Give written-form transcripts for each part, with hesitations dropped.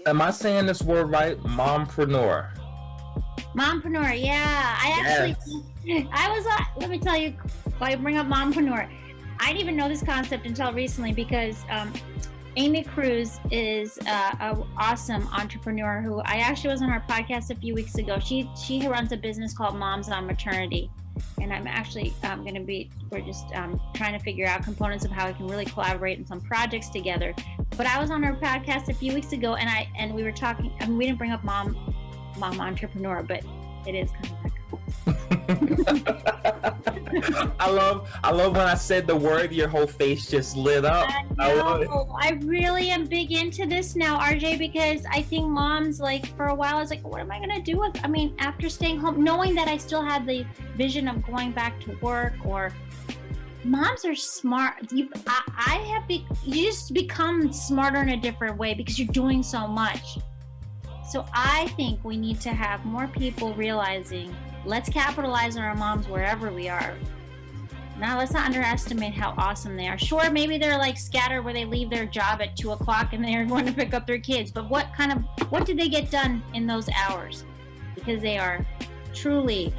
Am I saying this word right? Mompreneur. Mompreneur, yeah. I was, let me tell you, while you bring up mompreneur, I didn't even know this concept until recently because Amy Cruz is an awesome entrepreneur who I actually was on her podcast a few weeks ago. She runs a business called Moms on Maternity. And I'm actually we're just trying to figure out components of how we can really collaborate in some projects together. But I was on her podcast a few weeks ago and we were talking, I mean, we didn't bring up mom entrepreneur, but it is kind of like I love when I said the word, your whole face just lit up. I love it. I really am big into this now, RJ, because I think moms, like, for a while, I was like, what am I going to do with, I mean, after staying home, knowing that I still had the vision of going back to work, or moms are smart. You just become smarter in a different way because you're doing so much. So I think we need to have more people realizing, let's capitalize on our moms wherever we are. Now, let's not underestimate how awesome they are. Sure, maybe they're like scattered where they leave their job at 2:00 and they're going to pick up their kids. But what did they get done in those hours? Because they are truly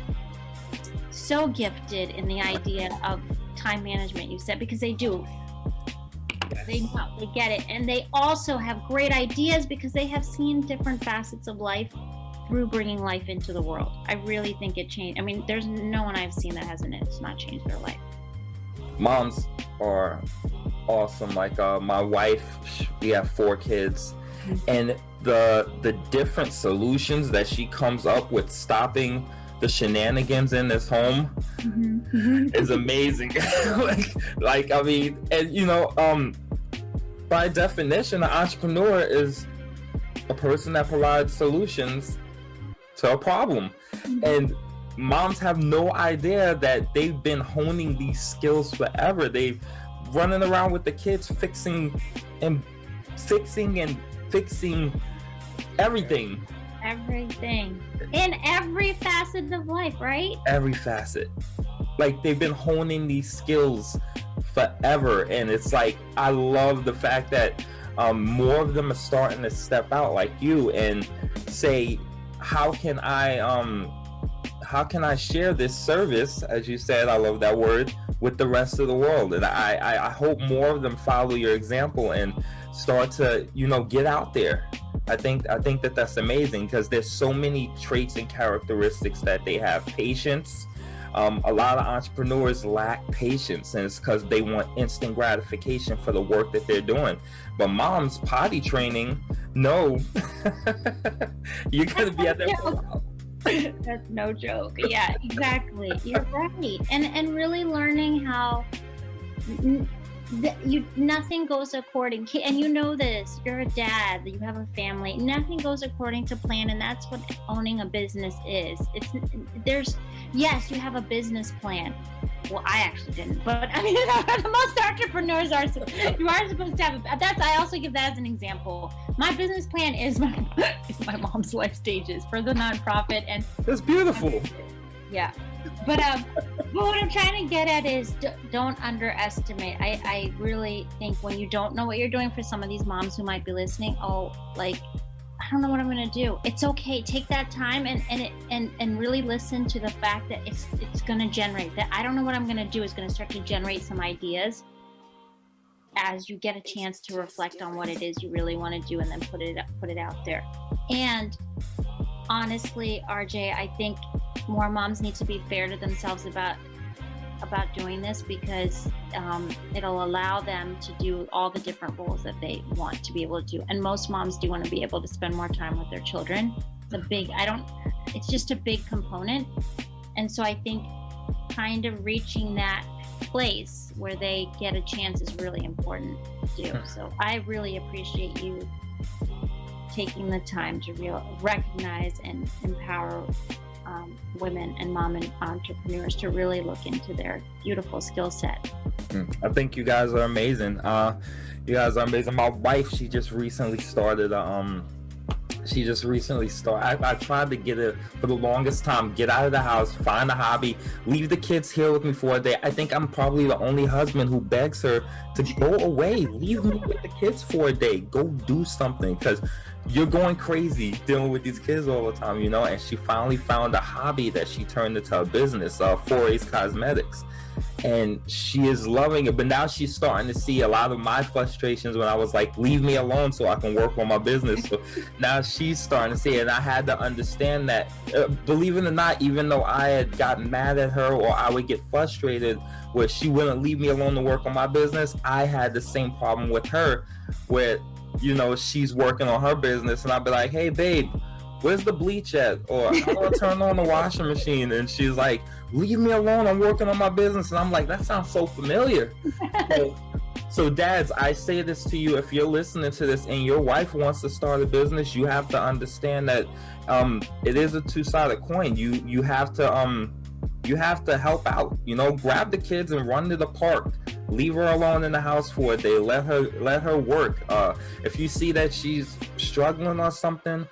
so gifted in the idea of time management, you said, because they do. They know, they get it. And they also have great ideas because they have seen different facets of life through bringing life into the world. I really think it changed. I mean, there's no one I've seen that it's not changed their life. Moms are awesome. Like my wife, we have 4 kids, and the different solutions that she comes up with stopping the shenanigans in this home is amazing. like I mean, and you know, by definition, an entrepreneur is a person that provides solutions to a problem. And moms have no idea that they've been honing these skills forever. They've running around with the kids fixing everything in every facet of life, right? Every facet. Like, they've been honing these skills forever, and it's like, I love the fact that more of them are starting to step out like you and say, how can I share this service, as you said, I love that word, with the rest of the world. And I hope more of them follow your example and start to, get out there. I think that that's amazing, because there's so many traits and characteristics that they have. Patience. A lot of entrepreneurs lack patience, and it's because they want instant gratification for the work that they're doing. But moms, potty training, no. You're going to be at that point. That's no joke. Yeah, exactly. You're right. And really learning how nothing goes according, and you know this, you're a dad, you have a family, nothing goes according to plan, and that's what owning a business is. Yes, you have a business plan. Well, I actually didn't, but I mean, most entrepreneurs are. You are supposed to have. I also give that as an example. My business plan is my mom's life stages for the nonprofit, and that's beautiful. Yeah, but what I'm trying to get at is don't underestimate. I really think when you don't know what you're doing, for some of these moms who might be listening, I don't know what I'm going to do. It's okay. Take that time and really listen to the fact that it's going to generate that. I don't know what I'm going to do is going to start to generate some ideas as you get a chance to reflect on what it is you really want to do, and then put it out there. And honestly, RJ, I think more moms need to be fair to themselves about doing this, because it'll allow them to do all the different roles that they want to be able to do. And most moms do want to be able to spend more time with their children. It's just a big component. And so I think kind of reaching that place where they get a chance is really important to do. So I really appreciate you taking the time to recognize and empower women and mom and entrepreneurs to really look into their beautiful skill set. I think you guys are amazing. My wife, she just recently started She just recently started. I tried to get her for the longest time, get out of the house, find a hobby, leave the kids here with me for a day. I think I'm probably the only husband who begs her to go away, leave me with the kids for a day, go do something, because you're going crazy dealing with these kids all the time, you know. And she finally found a hobby that she turned into a business, Forays Cosmetics. And she is loving it, but now she's starting to see a lot of my frustrations when I was like, leave me alone so I can work on my business. So now she's starting to see it, and I had to understand that, believe it or not, even though I had gotten mad at her, or I would get frustrated where she wouldn't leave me alone to work on my business, I had the same problem with her where, you know, she's working on her business and I'd be like, hey babe, where's the bleach at? Or I want to turn on the washing machine. And she's like, leave me alone, I'm working on my business. And I'm like, that sounds so familiar. So dads, I say this to you, if you're listening to this and your wife wants to start a business, you have to understand that it is a two-sided coin. You have to help out, you know, grab the kids and run to the park. Leave her alone in the house for a day. Let her work. If you see that she's struggling or something,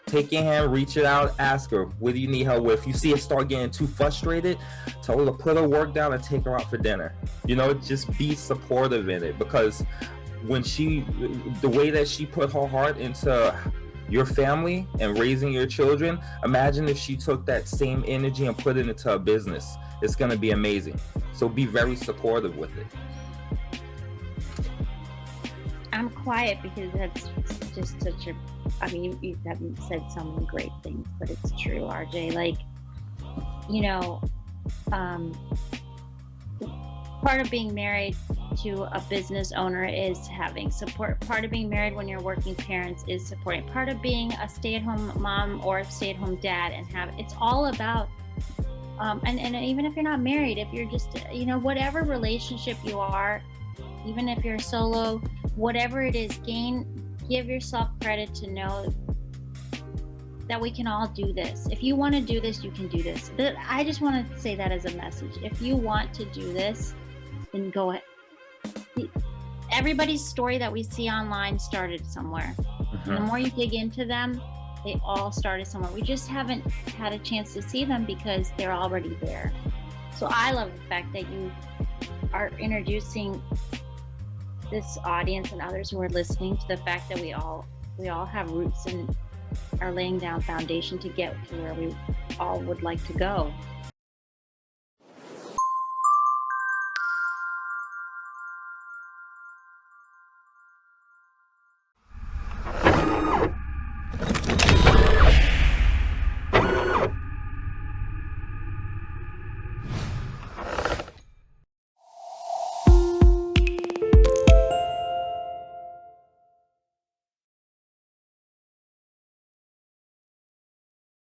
take your hand, reach it out, ask her, what do you need help with? If you see her start getting too frustrated, tell her to put her work down and take her out for dinner. You know, just be supportive in it, because when the way that she put her heart into your family and raising your children, imagine if she took that same energy and put it into a business. It's going to be amazing. So be very supportive with it. I'm quiet because that's just such a, I mean, you haven't said so many great things, but it's true, RJ. Like, you know, part of being married to a business owner is having support. Part of being married when you're working parents is supporting. Part of being a stay-at-home mom or a stay-at-home dad it's all about, and even if you're not married, if you're just, you know, whatever relationship you are, even if you're solo, whatever it is, give yourself credit to know that we can all do this. If you want to do this, you can do this. But I just want to say that as a message. If you want to do this, then go ahead. Everybody's story that we see online started somewhere. And the more you dig into them, they all started somewhere. We just haven't had a chance to see them because they're already there. So I love the fact that you are introducing this audience and others who are listening to the fact that we all have roots and are laying down foundation to get to where we all would like to go.